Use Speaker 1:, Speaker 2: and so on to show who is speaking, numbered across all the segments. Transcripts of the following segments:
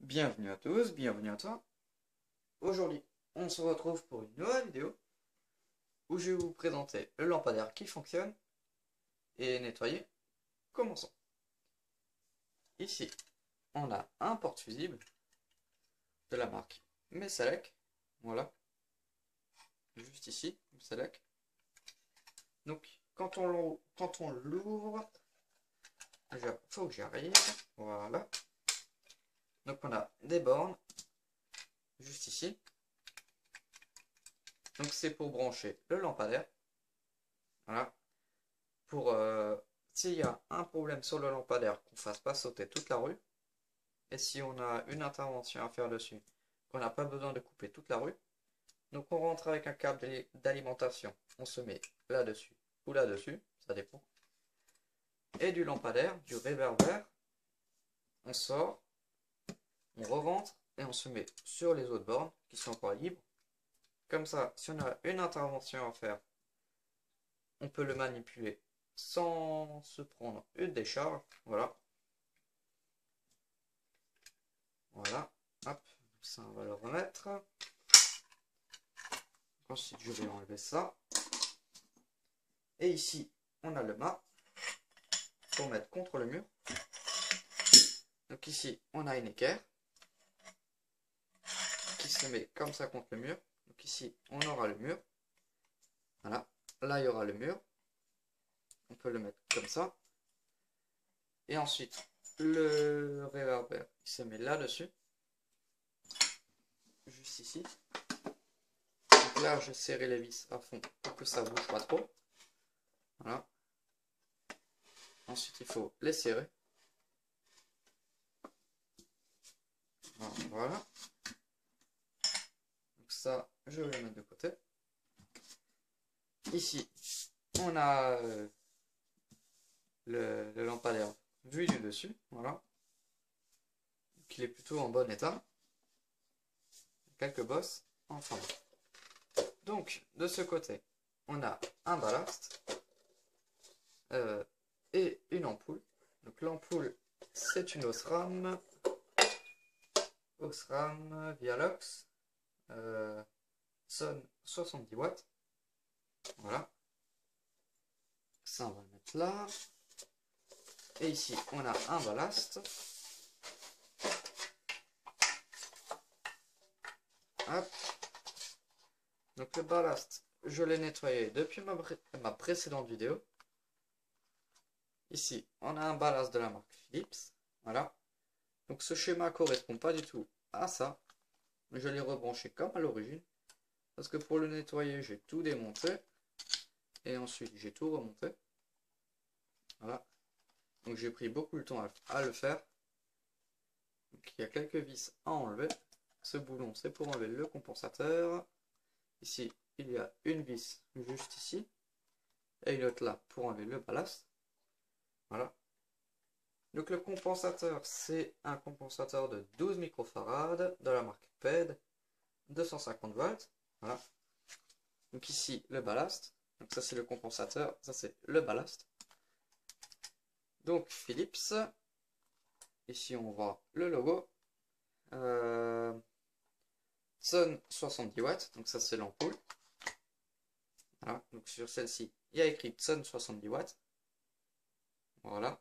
Speaker 1: Bienvenue à tous, bienvenue à toi. Aujourd'hui, on se retrouve pour une nouvelle vidéo où je vais vous présenter le lampadaire qui fonctionne et nettoyer. Commençons. Ici, on a un porte-fusible de la marque Messalec. Voilà. Juste ici, Messalec. Donc, quand on l'ouvre, déjà, il faut que j'y arrive. Voilà. Donc, on a des bornes juste ici. Donc c'est pour brancher le lampadaire. Voilà. Pour s'il y a un problème sur le lampadaire, qu'on ne fasse pas sauter toute la rue. Et si on a une intervention à faire dessus, qu'on n'a pas besoin de couper toute la rue. Donc on rentre avec un câble d'alimentation. On se met là-dessus ou là-dessus, ça dépend. Et du lampadaire, du réverbère, on sort, on re-rentre et on se met sur les autres bornes qui sont encore libres. Comme ça, si on a une intervention à faire, on peut le manipuler sans se prendre une décharge. Voilà. Voilà. Hop. Ça, on va le remettre. Ensuite, je vais enlever ça. Et ici, on a le mât pour mettre contre le mur. Donc ici, on a une équerre qui se met comme ça contre le mur. Donc ici, on aura le mur. Voilà. Là, il y aura le mur. On peut le mettre comme ça. Et ensuite, le réverbère qui se met là-dessus. Juste ici. Donc là, je serrai les vis à fond pour que ça ne bouge pas trop. Voilà. Ensuite, il faut les serrer. Voilà. Donc ça, je vais le mettre de côté. Ici, on a le lampadaire vu du dessus. Voilà. Donc il est plutôt en bon état. Quelques bosses. Enfin. Donc, de ce côté, on a un ballast et une ampoule. Donc l'ampoule, c'est une Osram Vialox Son 70 watts. Voilà. Ça, on va le mettre là. Et ici, on a un ballast. Hop. Donc le ballast, je l'ai nettoyé depuis ma précédente vidéo. Ici, on a un ballast de la marque Philips. Voilà. Donc ce schéma correspond pas du tout à ça. Je l'ai rebranché comme à l'origine. Parce que pour le nettoyer, j'ai tout démonté. Et ensuite, j'ai tout remonté. Voilà. Donc j'ai pris beaucoup de temps à le faire. Donc, il y a quelques vis à enlever. Ce boulon, c'est pour enlever le compensateur. Ici, il y a une vis juste ici. Et une autre là pour enlever le ballast. Voilà. Donc le compensateur, c'est un compensateur de 12 microfarad de la marque PED, 250 volts. Voilà. Donc ici, le ballast. Donc ça, c'est le compensateur. Ça, c'est le ballast. Donc Philips. Ici, on voit le logo. Son 70 watts. Donc ça, c'est l'ampoule. Voilà. Donc sur celle-ci, il y a écrit Son 70 watts. Voilà.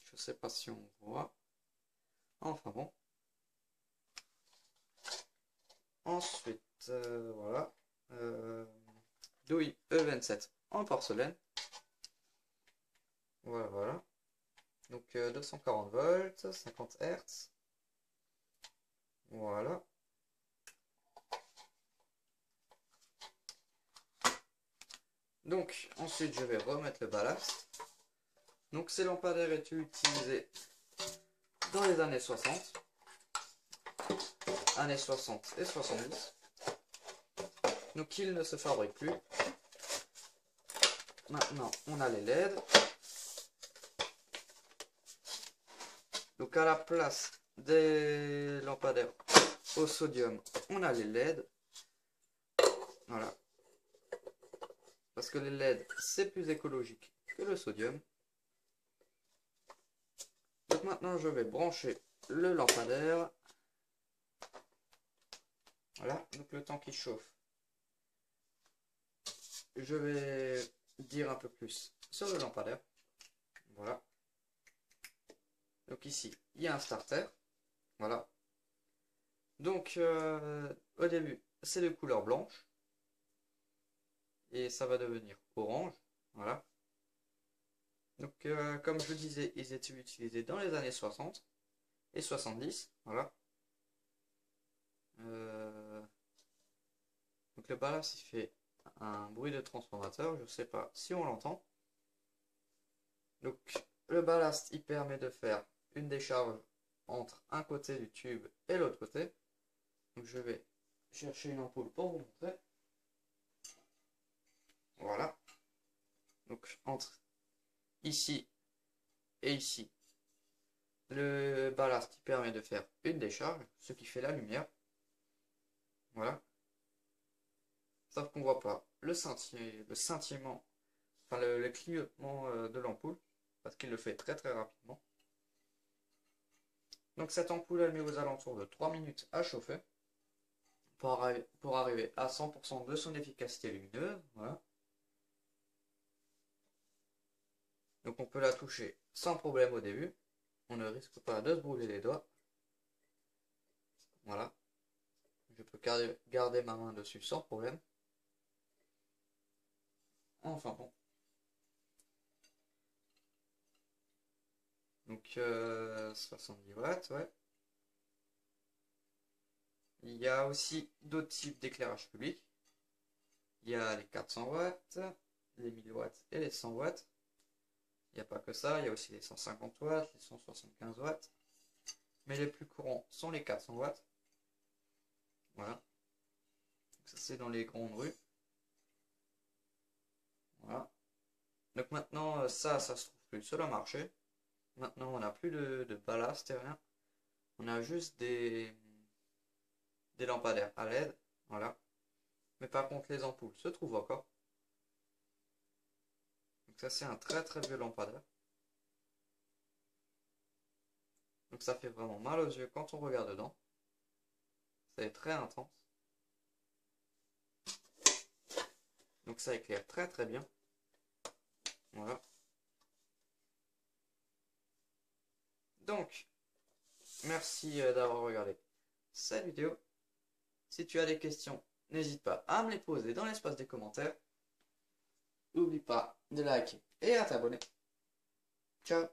Speaker 1: Je sais pas si on voit. Enfin bon. Ensuite, voilà. Douille E27 en porcelaine. Voilà, voilà. Donc 240 volts, 50 Hz. Voilà. Donc ensuite, je vais remettre le ballast. Donc ces lampadaires étaient utilisés dans les années 60. Années 60 et 70. Donc ils ne se fabriquent plus. Maintenant, on a les LED. Donc à la place des lampadaires au sodium, on a les LED. Voilà. Parce que les LED, c'est plus écologique que le sodium. Donc maintenant, je vais brancher le lampadaire. Voilà, donc le temps qu'il chauffe, je vais dire un peu plus sur le lampadaire. Voilà. Donc ici, il y a un starter. Voilà. Donc au début, c'est de couleur blanche. Et ça va devenir orange. Voilà. Donc comme je le disais, ils étaient utilisés dans les années 60 et 70. Voilà. Donc le ballast, il fait un bruit de transformateur. Je ne sais pas si on l'entend. Donc le ballast, il permet de faire une décharge entre un côté du tube et l'autre côté. Donc je vais chercher une ampoule pour vous montrer. Voilà. Donc entre ici et ici, le ballast qui permet de faire une décharge, ce qui fait la lumière. Voilà. Sauf qu'on voit pas le scintillement, enfin le clignotement de l'ampoule, parce qu'il le fait très très rapidement. Donc cette ampoule, elle met aux alentours de 3 minutes à chauffer pour arriver à 100% de son efficacité lumineuse. Voilà. Donc on peut la toucher sans problème au début. On ne risque pas de se brûler les doigts. Voilà. Je peux garder ma main dessus sans problème. Enfin bon. Donc 70 watts, ouais. Il y a aussi d'autres types d'éclairage public. Il y a les 400 watts, les 1000 watts et les 100 watts. Il n'y a pas que ça, il y a aussi les 150 watts, les 175 watts. Mais les plus courants sont les 400 watts. Voilà. Donc ça c'est dans les grandes rues. Voilà. Donc maintenant ça se trouve plus sur le marché. Maintenant on n'a plus de ballast et rien. On a juste des lampadaires à LED. Voilà. Mais par contre les ampoules se trouvent encore. Donc ça c'est un très très vieux lampadaire. Donc ça fait vraiment mal aux yeux quand on regarde dedans. C'est très intense. Donc ça éclaire très très bien. Voilà. Donc, merci d'avoir regardé cette vidéo. Si tu as des questions, n'hésite pas à me les poser dans l'espace des commentaires. N'oublie pas de liker et à t'abonner. Ciao.